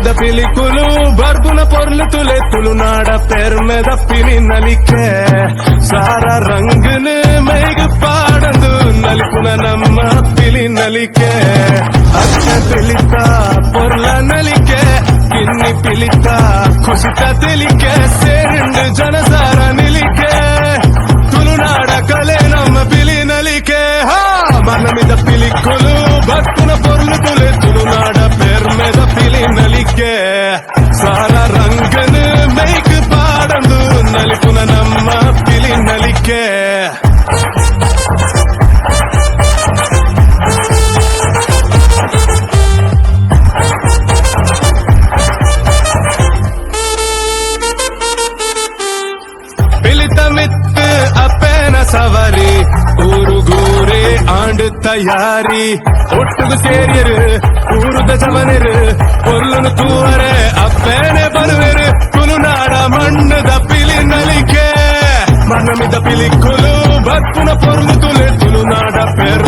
మీద పిలికులు బర్బున పొర్లు తులెత్తులు నాడ పేరు మీద పిలి నలికే సారా రంగును మేఘ పాడందు నలుపున నమ్మ పిలి నలికే అక్క పిలిత పొర్ల నలికే కిన్ని పిలిత కుసిత తెలికే సేరిండు జనసార నిలికే తులునాడ కలే నమ్మ పిలి నలికే మన మీద పిలికులు భక్తున పొర్లు తులెత్తులు నాడ పేరు మీద పిలి నలికే సారా రంగును మేఘ పాడందు నలుపున నమ్మ పిలి నలికే പിലിത്തമിത്ത് അപ്പേന സവാരി ഊരുകൂരെ ആണ്ട് തയ്യാറി ഒട്ടുകു ചേരിയര് ഊരുത ചവനര് പൊല്ലുന്നു തൂവരെ അപ്പേനെ ബരുവര് തുലുനാട മണ്ണുത പിലി നലിക്കെ మన మీద పిలిక్కులు భక్తున పొర్లు తులెత్తులు నాడ పేరు